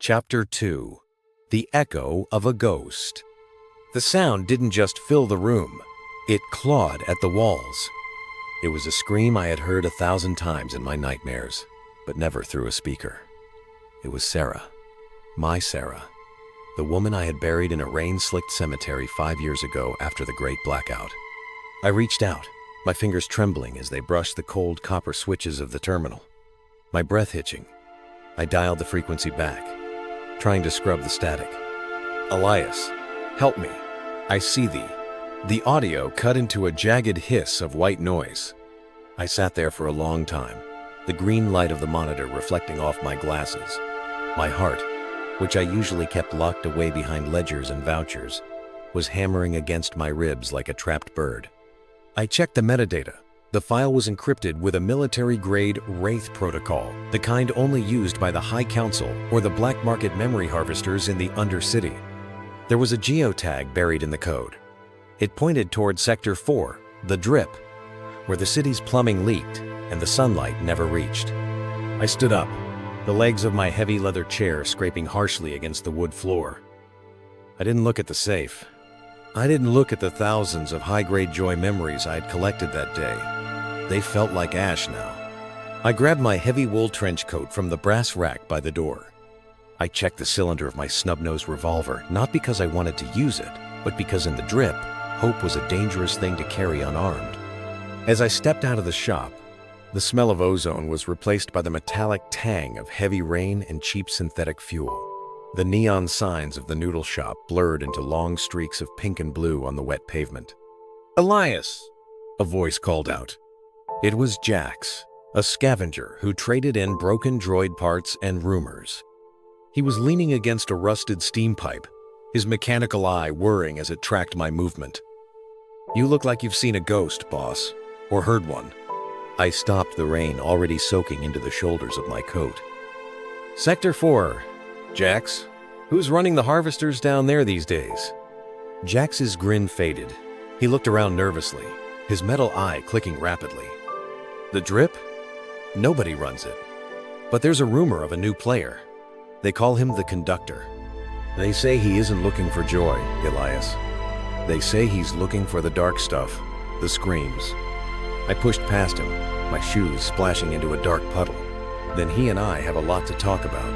Chapter 2. The Echo of a Ghost. The sound didn't just fill the room, it clawed at the walls. It was a scream I had heard 1,000 times in my nightmares, but never through a speaker. It was Sarah. My Sarah. The woman I had buried in a rain-slicked cemetery 5 years ago after the Great Blackout. I reached out, my fingers trembling as they brushed the cold copper switches of the terminal. My breath hitching. I dialed the frequency back, trying to scrub the static. Elias, help me. I see thee. The audio cut into a jagged hiss of white noise. I sat there for a long time, the green light of the monitor reflecting off my glasses. My heart, which I usually kept locked away behind ledgers and vouchers, was hammering against my ribs like a trapped bird. I checked the metadata. The file was encrypted with a military-grade Wraith protocol, the kind only used by the High Council or the black market memory harvesters in the Undercity. There was a geotag buried in the code. It pointed toward Sector 4, the Drip, where the city's plumbing leaked and the sunlight never reached. I stood up, the legs of my heavy leather chair scraping harshly against the wood floor. I didn't look at the safe. I didn't look at the thousands of high-grade joy memories I had collected that day. They felt like ash now. I grabbed my heavy wool trench coat from the brass rack by the door. I checked the cylinder of my snub-nosed revolver, not because I wanted to use it, but because in the Drip, hope was a dangerous thing to carry unarmed. As I stepped out of the shop, the smell of ozone was replaced by the metallic tang of heavy rain and cheap synthetic fuel. The neon signs of the noodle shop blurred into long streaks of pink and blue on the wet pavement. "Elias!" a voice called out. It was Jax, a scavenger who traded in broken droid parts and rumors. He was leaning against a rusted steam pipe, his mechanical eye whirring as it tracked my movement. "You look like you've seen a ghost, boss, or heard one." I stopped the rain already soaking into the shoulders of my coat. "Sector 4, Jax. Who's running the harvesters down there these days?" Jax's grin faded. He looked around nervously, his metal eye clicking rapidly. "The Drip? Nobody runs it. But there's a rumor of a new player. They call him the Conductor. They say he isn't looking for joy, Elias. They say he's looking for the dark stuff, the screams." I pushed past him, my shoes splashing into a dark puddle. "Then he and I have a lot to talk about."